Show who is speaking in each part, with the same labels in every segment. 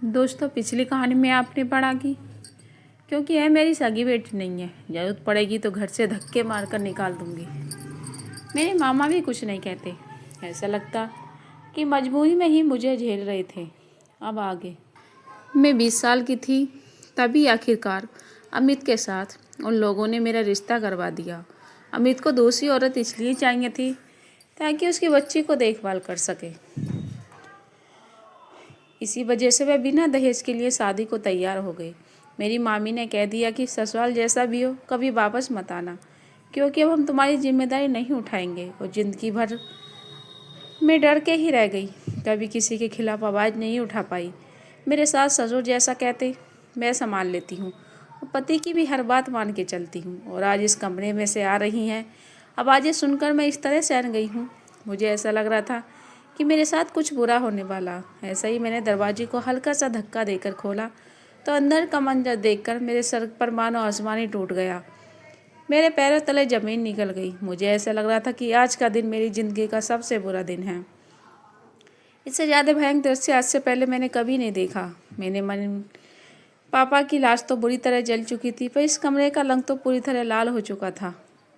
Speaker 1: दोस्तों, पिछली कहानी में आपने पढ़ा कि क्योंकि यह मेरी सगी बेटी नहीं है, जरूरत पड़ेगी तो घर से धक्के मारकर निकाल दूंगी। मेरे मामा भी कुछ नहीं कहते। ऐसा लगता कि मजबूरी में ही मुझे झेल रहे थे। अब आगे मैं 20 साल की थी, तभी आखिरकार अमित के साथ उन लोगों ने मेरा रिश्ता करवा दिया। अमित को दूसरी औरत इसलिए चाहिए थी ताकि उसकी बच्ची को देखभाल कर सके। इसी वजह से वह बिना दहेज के लिए शादी को तैयार हो गई। मेरी मामी ने कह दिया कि ससुराल जैसा भी हो कभी वापस मत आना, क्योंकि अब हम तुम्हारी जिम्मेदारी नहीं उठाएंगे। और ज़िंदगी भर मैं डर के ही रह गई, कभी किसी के खिलाफ आवाज़ नहीं उठा पाई। मेरे सास ससुर जैसा कहते मैं संभाल लेती हूँ और पति की भी हर बात मान के चलती हूँ। और आज इस कमरे में से आ रही हैं आवाज़ें सुनकर मैं इस तरह सहम गई हूँ। मुझे ऐसा लग रहा था कि मेरे साथ कुछ बुरा होने वाला। ऐसा ही मैंने दरवाजे को हल्का सा धक्का देकर खोला तो अंदर का मंजर देखकर मेरे सर पर मानो आसमान ही टूट गया। मेरे पैरों तले ज़मीन निकल गई। मुझे ऐसा लग रहा था कि आज का दिन मेरी ज़िंदगी का सबसे बुरा दिन है। इससे ज़्यादा भयंकर दृश्य आज से पहले मैंने कभी नहीं देखा। मैंने मन पापा की लाश तो बुरी तरह जल चुकी थी, पर इस कमरे का रंग तो पूरी तरह लाल हो चुका था।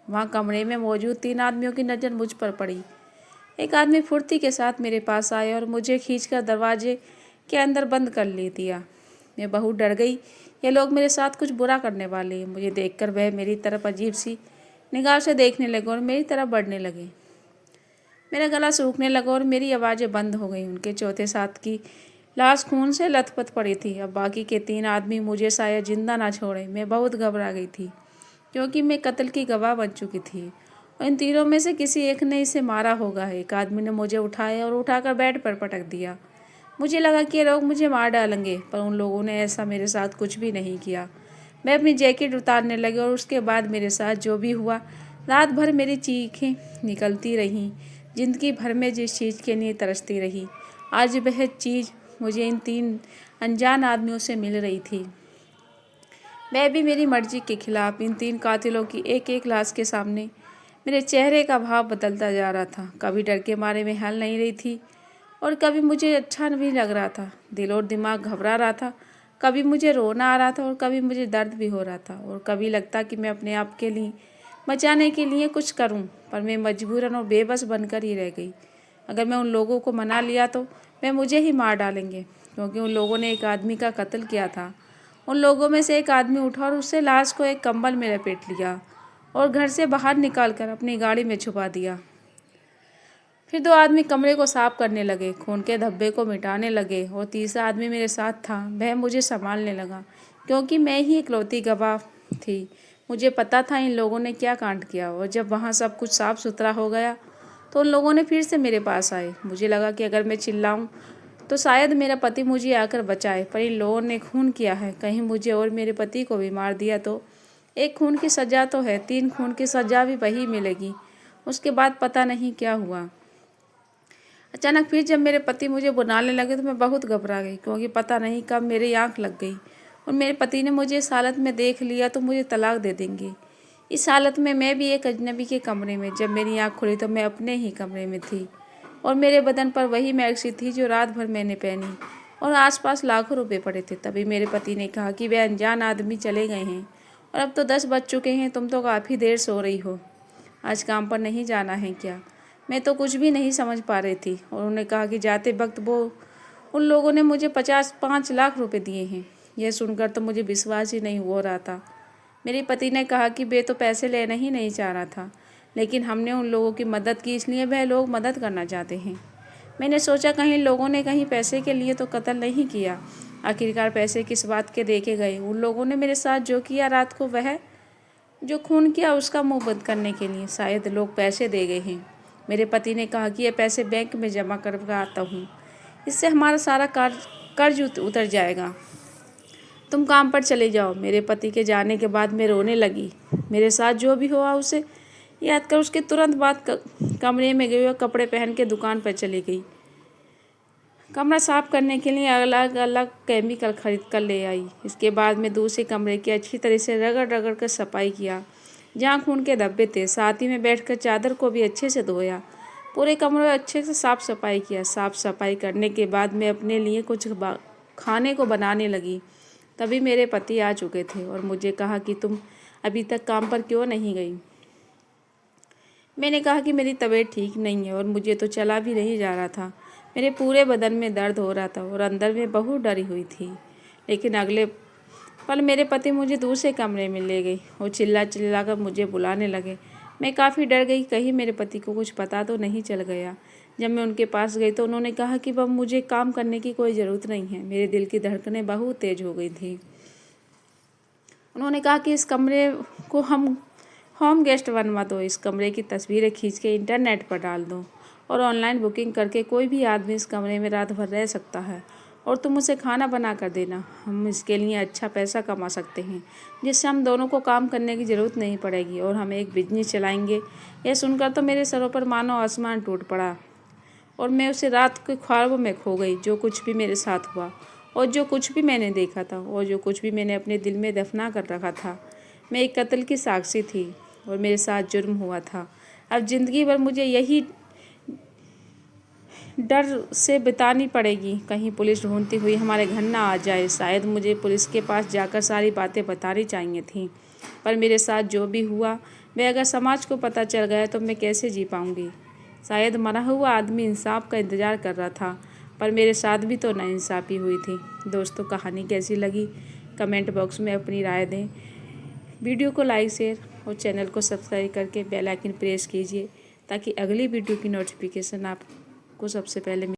Speaker 1: वहाँ कमरे में मौजूद 3 आदमियों की नज़र मुझ पर पड़ी। एक आदमी फुर्ती के साथ मेरे पास आया और मुझे खींचकर दरवाजे के अंदर बंद कर ले दिया। मैं बहुत डर गई। ये लोग मेरे साथ कुछ बुरा करने वाले हैं। मुझे देखकर वह मेरी तरफ अजीब सी निगाह से देखने लगे और मेरी तरफ बढ़ने लगे। मेरा गला सूखने लगा और मेरी आवाज़ें बंद हो गई। उनके चौथे साथ की लाश खून से लथपथ पड़ी थी। अब बाकी के 3 आदमी मुझे शायद जिंदा ना छोड़े। मैं बहुत घबरा गई थी, क्योंकि मैं कत्ल की गवाह बन चुकी थी और इन तीनों में से किसी एक ने इसे मारा होगा। एक आदमी ने मुझे उठाया और उठाकर बेड पर पटक दिया। मुझे लगा कि ये लोग मुझे मार डालेंगे, पर उन लोगों ने ऐसा मेरे साथ कुछ भी नहीं किया। मैं अपनी जैकेट उतारने लगी और उसके बाद मेरे साथ जो भी हुआ, रात भर मेरी चीखें निकलती रहीं। जिंदगी भर में जिस चीज़ के लिए तरसती रही, आज वह चीज़ मुझे इन 3 अनजान आदमियों से मिल रही थी। वह भी मेरी मर्जी के खिलाफ। इन 3 कातिलों की एक एक लाश के सामने मेरे चेहरे का भाव बदलता जा रहा था। कभी डर के मारे में हिल नहीं रही थी और कभी मुझे अच्छा नहीं लग रहा था। दिल और दिमाग घबरा रहा था। कभी मुझे रोना आ रहा था और कभी मुझे दर्द भी हो रहा था। और कभी लगता कि मैं अपने आप के लिए बचाने के लिए कुछ करूं, पर मैं मजबूरन और बेबस बनकर ही रह गई। अगर मैं उन लोगों को मना लिया तो वे मुझे ही मार डालेंगे, क्योंकि उन लोगों ने एक आदमी का कत्ल किया था। उन लोगों में से एक आदमी उठा और उससे लाश को एक कंबल में लपेट लिया और घर से बाहर निकालकर अपनी गाड़ी में छुपा दिया। फिर 2 आदमी कमरे को साफ करने लगे, खून के धब्बे को मिटाने लगे और तीसरा आदमी मेरे साथ था। वह मुझे संभालने लगा, क्योंकि मैं ही इकलौती गवाह थी। मुझे पता था इन लोगों ने क्या कांड किया। और जब वहाँ सब कुछ साफ सुथरा हो गया तो उन लोगों ने फिर से मेरे पास आए। मुझे लगा कि अगर मैं चिल्लाऊं तो शायद मेरा पति मुझे आकर बचाए, पर इन लोगों ने खून किया है। कहीं मुझे और मेरे पति को भी मार दिया तो? एक खून की सज़ा तो है, 3 खून की सज़ा भी वही मिलेगी। उसके बाद पता नहीं क्या हुआ। अचानक फिर जब मेरे पति मुझे बुलाने लगे तो मैं बहुत घबरा गई, क्योंकि पता नहीं कब मेरी आँख लग गई और मेरे पति ने मुझे इस हालत में देख लिया तो मुझे तलाक दे देंगे। इस हालत में मैं भी एक अजनबी के कमरे में। जब मेरी आँख खुली तो मैं अपने ही कमरे में थी और मेरे बदन पर वही मैक्सी थी जो रात भर मैंने पहनी और आसपास लाखों रुपए पड़े थे। तभी मेरे पति ने कहा कि वे अनजान आदमी चले गए हैं और अब तो 10 बज चुके हैं। तुम तो काफ़ी देर सो रही हो, आज काम पर नहीं जाना है क्या? मैं तो कुछ भी नहीं समझ पा रही थी। और उन्होंने कहा कि जाते वक्त उन लोगों ने मुझे 5 लाख रुपए दिए हैं। यह सुनकर तो मुझे विश्वास ही नहीं हो रहा था। मेरे पति ने कहा कि वे तो पैसे लेना ही नहीं चाह रहा था, लेकिन हमने उन लोगों की मदद की, इसलिए वह लोग मदद करना चाहते हैं। मैंने सोचा कहीं लोगों ने कहीं पैसे के लिए तो कत्ल नहीं किया। आखिरकार पैसे किस बात के देके गए? उन लोगों ने मेरे साथ जो किया रात को, वह जो खून किया उसका मुंह बंद करने के लिए शायद लोग पैसे दे गए हैं। मेरे पति ने कहा कि ये पैसे बैंक में जमा कर आता हूँ, इससे हमारा सारा कर्ज उतर जाएगा। तुम काम पर चले जाओ। मेरे पति के जाने के बाद मैं रोने लगी। मेरे साथ जो भी हुआ उसे याद कर उसके तुरंत बाद कमरे में गई और कपड़े पहन के दुकान पर चली गई। कमरा साफ करने के लिए अलग अलग केमिकल खरीद कर ले आई। इसके बाद मैं दूसरे कमरे की अच्छी तरह से रगड़ रगड़ कर सफाई किया जहाँ खून के धब्बे थे। साथ ही में बैठकर चादर को भी अच्छे से धोया। पूरे कमरे में अच्छे से साफ सफाई किया। साफ सफाई करने के बाद मैं अपने लिए कुछ खाने को बनाने लगी। तभी मेरे पति आ चुके थे और मुझे कहा कि तुम अभी तक काम पर क्यों नहीं गई। मैंने कहा कि मेरी तबीयत ठीक नहीं है और मुझे तो चला भी नहीं जा रहा था। मेरे पूरे बदन में दर्द हो रहा था और अंदर में बहुत डरी हुई थी। लेकिन अगले पल मेरे पति मुझे दूसरे कमरे में ले गए और चिल्ला चिल्ला कर मुझे बुलाने लगे। मैं काफ़ी डर गई, कहीं मेरे पति को कुछ पता तो नहीं चल गया। जब मैं उनके पास गई तो उन्होंने कहा कि अब मुझे काम करने की कोई ज़रूरत नहीं है। मेरे दिल की धड़कनें बहुत तेज़ हो गई थी। उन्होंने कहा कि इस कमरे को हम होम गेस्ट बनवा दो, इस कमरे की तस्वीरें खींच के इंटरनेट पर डाल दो और ऑनलाइन बुकिंग करके कोई भी आदमी इस कमरे में रात भर रह सकता है और तुम उसे खाना बना कर देना। हम इसके लिए अच्छा पैसा कमा सकते हैं जिससे हम दोनों को काम करने की ज़रूरत नहीं पड़ेगी और हम एक बिजनेस चलाएंगे। यह सुनकर तो मेरे सरों पर मानो आसमान टूट पड़ा और मैं उसे रात के ख्वाबों में खो गई। जो कुछ भी मेरे साथ हुआ और जो कुछ भी मैंने देखा था और जो कुछ भी मैंने अपने दिल में दफना कर रखा था, मैं एक कत्ल की साक्षी थी और मेरे साथ जुर्म हुआ था। अब ज़िंदगी भर मुझे यही डर से बितानी पड़ेगी, कहीं पुलिस ढूंढती हुई हमारे घर ना आ जाए। शायद मुझे पुलिस के पास जाकर सारी बातें बतानी चाहिए थीं, पर मेरे साथ जो भी हुआ वह अगर समाज को पता चल गया तो मैं कैसे जी पाऊँगी। शायद मरा हुआ आदमी इंसाफ का इंतज़ार कर रहा था, पर मेरे साथ भी तो नाइंसाफ़ी हुई थी। दोस्तों, कहानी कैसी लगी कमेंट बॉक्स में अपनी राय दें। वीडियो को लाइक, शेयर और चैनल को सब्सक्राइब करके बेल आइकन प्रेस कीजिए ताकि अगली वीडियो की नोटिफिकेशन आपको सबसे पहले